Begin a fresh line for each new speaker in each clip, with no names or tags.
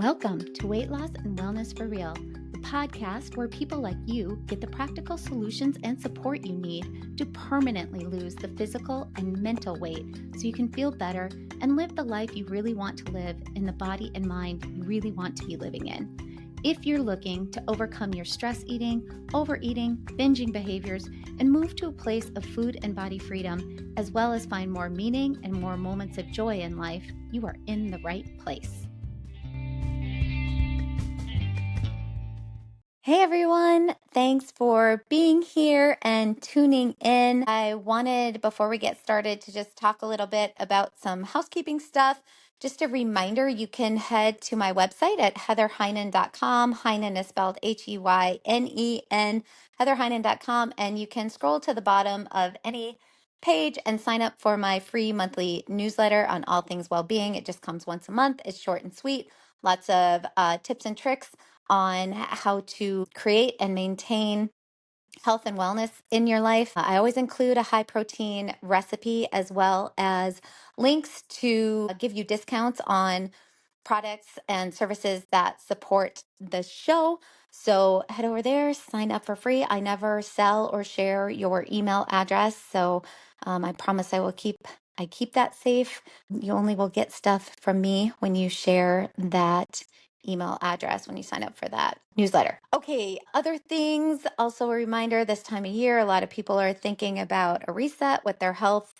Welcome to Weight Loss and Wellness for Real, the podcast where people like you get the practical solutions and support you need to permanently lose the physical and mental weight so you can feel better and live the life you really want to live in the body and mind you really want to be living in. If you're looking to overcome your stress eating, overeating, binging behaviors, and move to a place of food and body freedom, as well as find more meaning and more moments of joy in life, you are in the right place. Hey everyone, thanks for being here and tuning in. I wanted, before we get started, to just talk a little bit about some housekeeping stuff. Just a reminder, you can head to my website at heatherheynen.com. Heinen is spelled Heynen, heatherheynen.com, and you can scroll to the bottom of any page and sign up for my free monthly newsletter on all things well-being. It just comes once a month. It's short and sweet, lots of tips and tricks on how to create and maintain health and wellness in your life. I always include a high protein recipe as well as links to give you discounts on products and services that support the show. So head over there, sign up for free. I never sell or share your email address. So I promise I keep that safe. You only will get stuff from me when you share that email address when you sign up for that newsletter. Okay, other things, also a reminder, this time of year, a lot of people are thinking about a reset with their health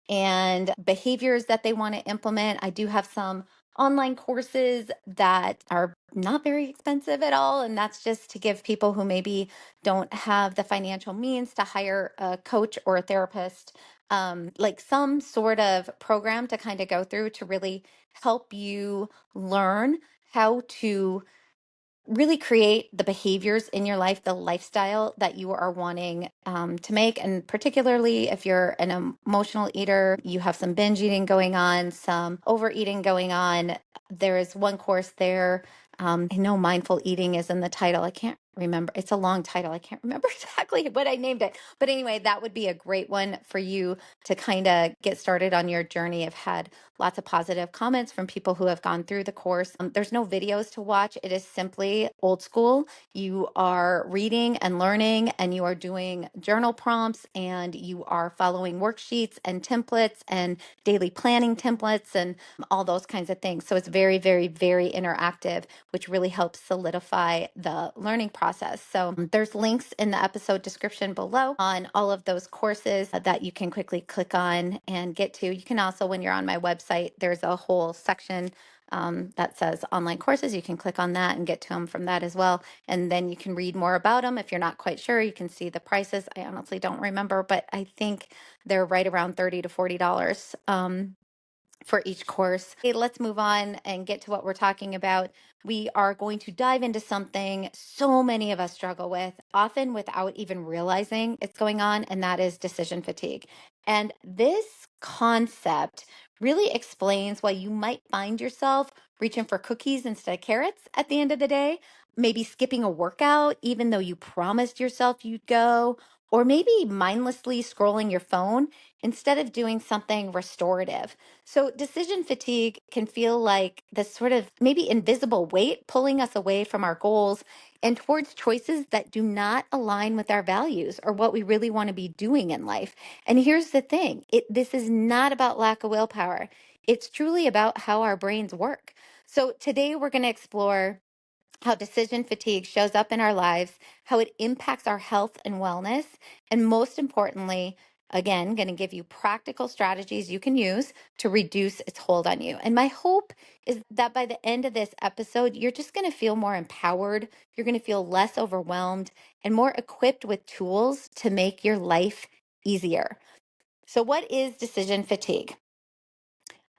and behaviors that they want to implement. I do have some online courses that are not very expensive at all. And that's just to give people who maybe don't have the financial means to hire a coach or a therapist, like some sort of program to kind of go through to really help you learn how to really create the behaviors in your life, the lifestyle that you are wanting to make. And particularly if you're an emotional eater, you have some binge eating going on, some overeating going on. There is one course there. I know mindful eating is in the title. I can't remember. It's a long title. I can't remember exactly what I named it. But anyway, that would be a great one for you to kind of get started on your journey. I've had lots of positive comments from people who have gone through the course. There's no videos to watch. It is simply old school. You are reading and learning, and you are doing journal prompts, and you are following worksheets and templates and daily planning templates and all those kinds of things. So it's very, very, very interactive, which really helps solidify the learning process. So there's links in the episode description below on all of those courses that you can quickly click on and get to. You can also, when you're on my website, there's a whole section that says online courses. You can click on that and get to them from that as well. And then you can read more about them. If you're not quite sure, you can see the prices. I honestly don't remember, but I think they're right around $30 to $40 for each course. Okay, let's move on and get to what we're talking about. We are going to dive into something so many of us struggle with, often without even realizing it's going on, and that is decision fatigue. And this concept really explains why you might find yourself reaching for cookies instead of carrots at the end of the day, maybe skipping a workout even though you promised yourself you'd go, or maybe mindlessly scrolling your phone instead of doing something restorative. So decision fatigue can feel like this sort of maybe invisible weight pulling us away from our goals and towards choices that do not align with our values or what we really want to be doing in life. And here's the thing, this is not about lack of willpower. It's truly about how our brains work. So today we're going to explore how decision fatigue shows up in our lives, how it impacts our health and wellness, and most importantly, again, going to give you practical strategies you can use to reduce its hold on you. And my hope is that by the end of this episode, you're just going to feel more empowered, you're going to feel less overwhelmed, and more equipped with tools to make your life easier. So, what is decision fatigue?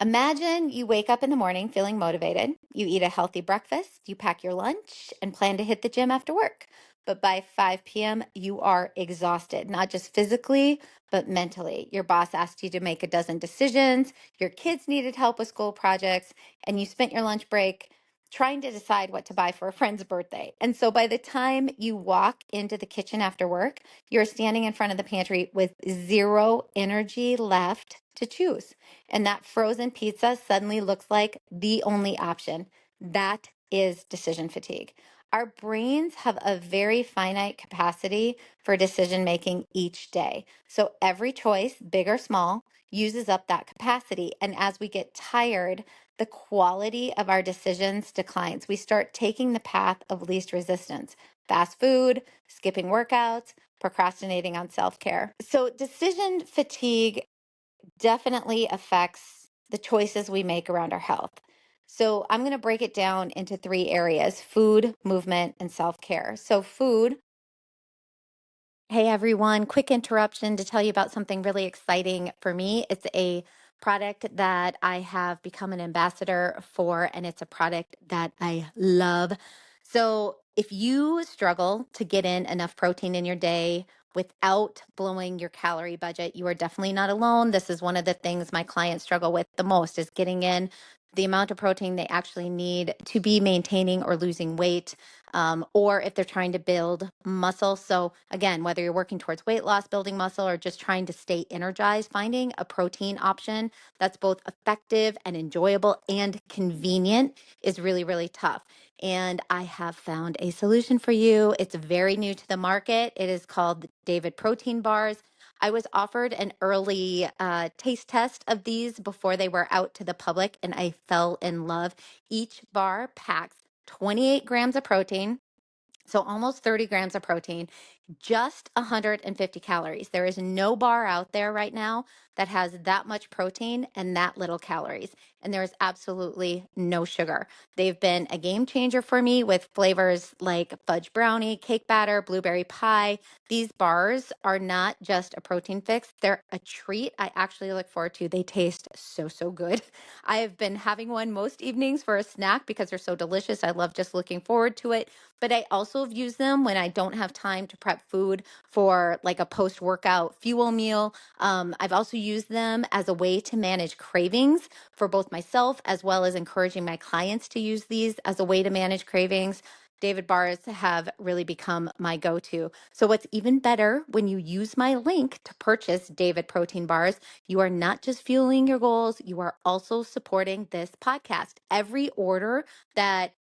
Imagine you wake up in the morning feeling motivated. You eat a healthy breakfast, you pack your lunch, and plan to hit the gym after work. But by 5 p.m., you are exhausted, not just physically, but mentally. Your boss asked you to make a dozen decisions, your kids needed help with school projects, and you spent your lunch break trying to decide what to buy for a friend's birthday. And so by the time you walk into the kitchen after work, you're standing in front of the pantry with zero energy left to choose. And that frozen pizza suddenly looks like the only option. That is decision fatigue. Our brains have a very finite capacity for decision making each day. So every choice, big or small, uses up that capacity. And as we get tired, the quality of our decisions declines. We start taking the path of least resistance: fast food, skipping workouts, procrastinating on self care. So decision fatigue definitely affects the choices we make around our health. So I'm going to break it down into three areas: food, movement, and self care. So, food. Hey everyone, quick interruption to tell you about something really exciting for me. It's a product that I have become an ambassador for, and it's a product that I love. So, if you struggle to get in enough protein in your day without blowing your calorie budget, you are definitely not alone. This is one of the things my clients struggle with the most, is getting in the amount of protein they actually need to be maintaining or losing weight, or if they're trying to build muscle. So, again, whether you're working towards weight loss, building muscle, or just trying to stay energized, finding a protein option that's both effective and enjoyable and convenient is really, really tough. And I have found a solution for you. It's very new to the market. It is called David Protein Bars. I was offered an early taste test of these before they were out to the public, and I fell in love. Each bar packs 28 grams of protein, so almost 30 grams of protein, just 150 calories. There is no bar out there right now that has that much protein and that little calories. And there is absolutely no sugar. They've been a game changer for me with flavors like fudge brownie, cake batter, blueberry pie. These bars are not just a protein fix, they're a treat I actually look forward to. They taste so, so good. I have been having one most evenings for a snack because they're so delicious. I love just looking forward to it. But I also have used them when I don't have time to prep food for like a post workout fuel meal. I've also used them as a way to manage cravings for both myself, as well as encouraging my clients to use these as a way to manage cravings. David bars have really become my go to. So, what's even better, when you use my link to purchase David protein bars, you are not just fueling your goals, you are also supporting this podcast. Every order that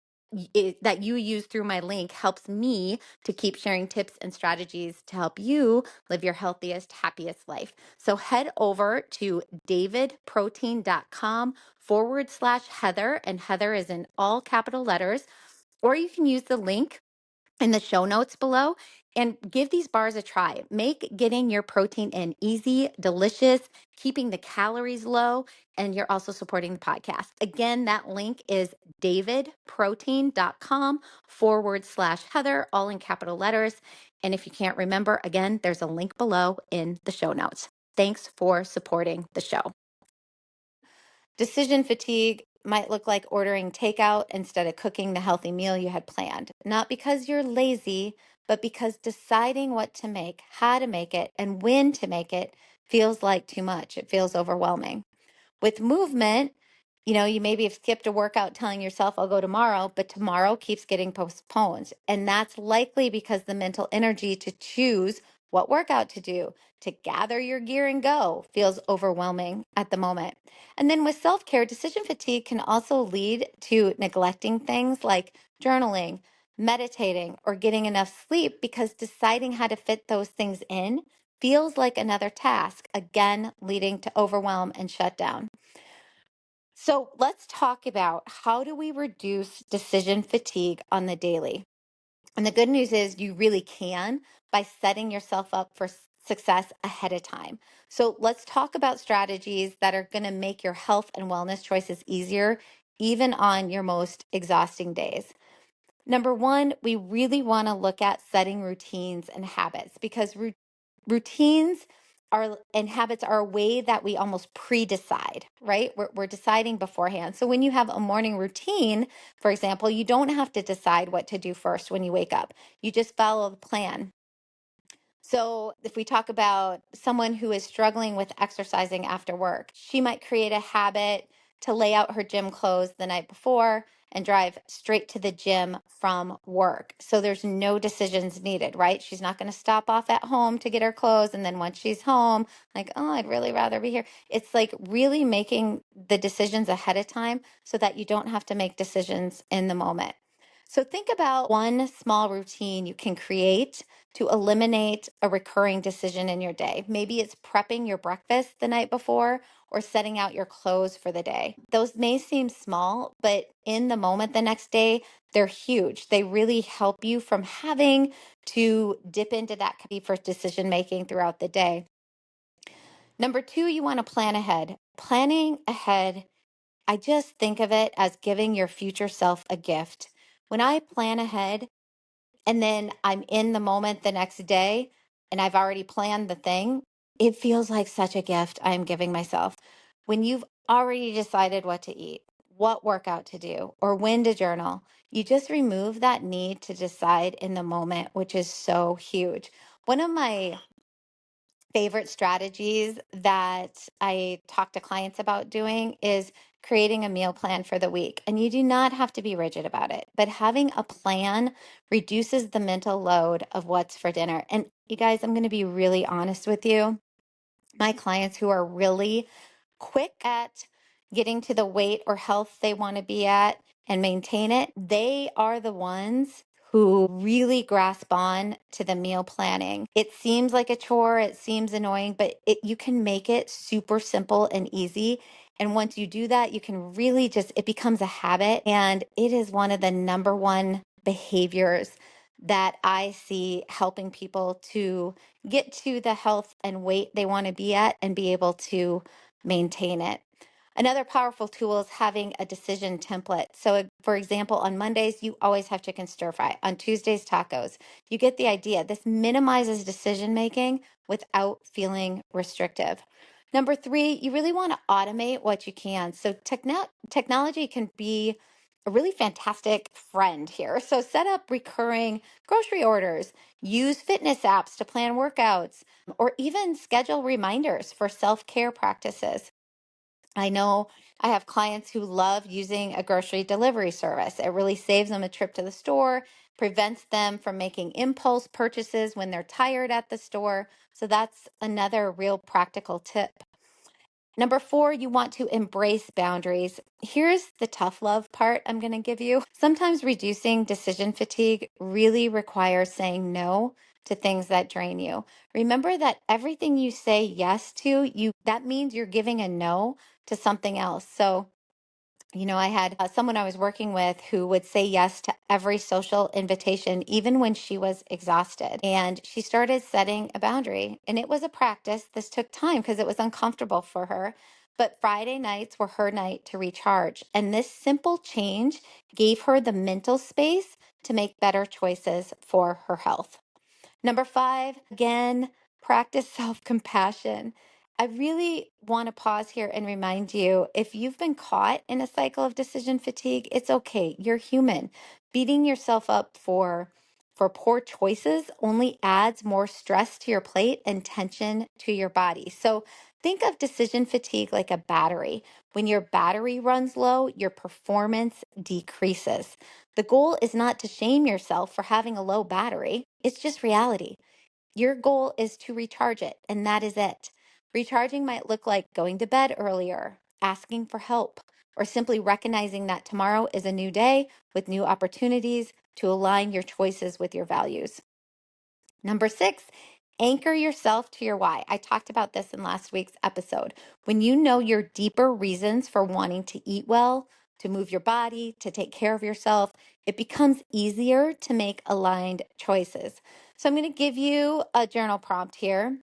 that you use through my link helps me to keep sharing tips and strategies to help you live your healthiest, happiest life. So head over to davidprotein.com/Heather, and Heather is in all capital letters, or you can use the link in the show notes below and give these bars a try. Make getting your protein in easy, delicious, keeping the calories low, and you're also supporting the podcast. Again, that link is davidprotein.com/Heather, all in capital letters. And if you can't remember, again, there's a link below in the show notes. Thanks for supporting the show. Decision fatigue might look like ordering takeout instead of cooking the healthy meal you had planned. Not because you're lazy, but because deciding what to make, how to make it, and when to make it feels like too much. It feels overwhelming. With movement, you maybe have skipped a workout telling yourself, I'll go tomorrow, but tomorrow keeps getting postponed. And that's likely because the mental energy to choose what workout to do, to gather your gear and go, feels overwhelming at the moment. And then with self care, decision fatigue can also lead to neglecting things like journaling, meditating, or getting enough sleep, because deciding how to fit those things in feels like another task, again, leading to overwhelm and shutdown. So let's talk about, how do we reduce decision fatigue on the daily? And the good news is you really can, by setting yourself up for success ahead of time. So let's talk about strategies that are going to make your health and wellness choices easier, even on your most exhausting days. Number one, we really want to look at setting routines and habits, because routines are and habits are a way that we almost pre-decide, right? We're deciding beforehand. So when you have a morning routine, for example, you don't have to decide what to do first when you wake up. You just follow the plan. So, if we talk about someone who is struggling with exercising after work, she might create a habit to lay out her gym clothes the night before and drive straight to the gym from work. So there's no decisions needed, right? She's not going to stop off at home to get her clothes. And then once she's home, like, oh, I'd really rather be here. It's like really making the decisions ahead of time so that you don't have to make decisions in the moment. So think about one small routine you can create to eliminate a recurring decision in your day. Maybe it's prepping your breakfast the night before or setting out your clothes for the day. Those may seem small, but in the moment the next day, they're huge. They really help you from having to dip into that for decision making throughout the day. Number two, you want to plan ahead. Planning ahead, I just think of it as giving your future self a gift. When I plan ahead, and then I'm in the moment the next day and I've already planned the thing, it feels like such a gift I'm giving myself. When you've already decided what to eat, what workout to do, or when to journal, you just remove that need to decide in the moment, which is so huge. One of my favorite strategies that I talk to clients about doing is creating a meal plan for the week. And you do not have to be rigid about it, but having a plan reduces the mental load of what's for dinner. And you guys, I'm going to be really honest with you. My clients who are really quick at getting to the weight or health they want to be at and maintain it, they are the ones who really grasp on to the meal planning. It seems like a chore, it seems annoying, but you can make it super simple and easy. And once you do that, you can really just, it becomes a habit. And it is one of the number one behaviors that I see helping people to get to the health and weight they want to be at and be able to maintain it. Another powerful tool is having a decision template. So, for example, on Mondays, you always have chicken stir fry. On Tuesdays, tacos. You get the idea. This minimizes decision making without feeling restrictive. Number three, you really want to automate what you can. So, technology can be a really fantastic friend here. So, set up recurring grocery orders, use fitness apps to plan workouts, or even schedule reminders for self care practices. I know I have clients who love using a grocery delivery service. It really saves them a trip to the store, prevents them from making impulse purchases when they're tired at the store. So that's another real practical tip. Number four, you want to embrace boundaries. Here's the tough love part I'm going to give you. Sometimes reducing decision fatigue really requires saying no to things that drain you. Remember that everything you say yes to, that means you're giving a no to something else. So I had someone I was working with who would say yes to every social invitation, even when she was exhausted. And she started setting a boundary. And it was a practice. This took time because it was uncomfortable for her. But Friday nights were her night to recharge. And this simple change gave her the mental space to make better choices for her health. Number five, again, practice self compassion. I really want to pause here and remind you if you've been caught in a cycle of decision fatigue, it's okay. You're human. Beating yourself up for poor choices only adds more stress to your plate and tension to your body. So think of decision fatigue like a battery. When your battery runs low, your performance decreases. The goal is not to shame yourself for having a low battery. It's just reality. Your goal is to recharge it, and that is it. Recharging might look like going to bed earlier, asking for help, or simply recognizing that tomorrow is a new day with new opportunities to align your choices with your values. Number six, anchor yourself to your why. I talked about this in last week's episode. When you know your deeper reasons for wanting to eat well, to move your body, to take care of yourself, it becomes easier to make aligned choices. So I'm going to give you a journal prompt here.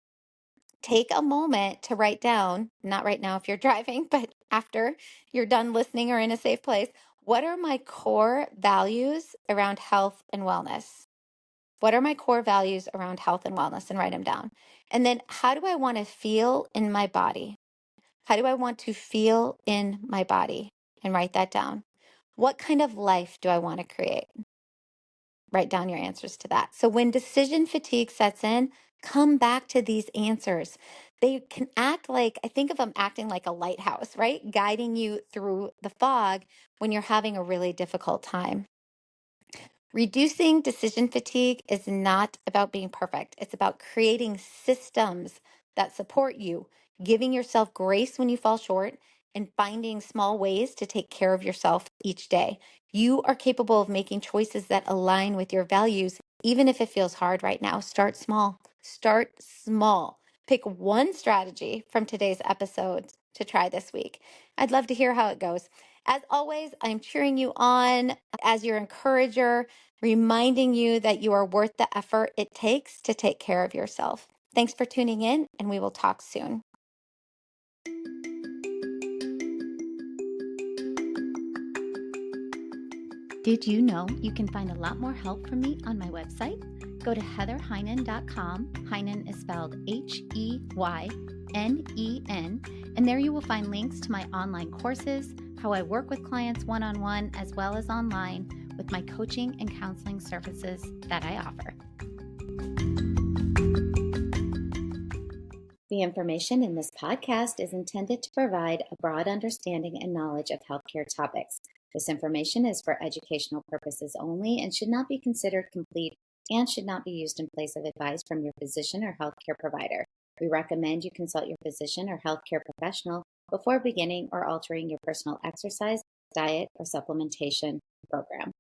Take a moment to write down, not right now if you're driving, but after you're done listening or in a safe place, what are my core values around health and wellness? What are my core values around health and wellness? And write them down. And then how do I want to feel in my body? How do I want to feel in my body? And write that down. What kind of life do I want to create? Write down your answers to that. So when decision fatigue sets in, come back to these answers. they can act like, I think of them acting like a lighthouse, right? Guiding you through the fog when you're having a really difficult time. Reducing decision fatigue is not about being perfect. It's about creating systems that support you, giving yourself grace when you fall short, and finding small ways to take care of yourself each day. You are capable of making choices that align with your values, even if it feels hard right now. Start small. Start small. Pick one strategy from today's episode to try this week. I'd love to hear how it goes. As always, I'm cheering you on as your encourager, reminding you that you are worth the effort it takes to take care of yourself. Thanks for tuning in, and we will talk soon. Did you know you can find a lot more help from me on my website? Go to heatherheynen.com. Heynen is spelled Heynen, and there you will find links to my online courses, how I work with clients one-on-one, as well as online with my coaching and counseling services that I offer. The information in this podcast is intended to provide a broad understanding and knowledge of healthcare topics. This information is for educational purposes only and should not be considered complete and should not be used in place of advice from your physician or healthcare provider. We recommend you consult your physician or healthcare professional before beginning or altering your personal exercise, diet, or supplementation program.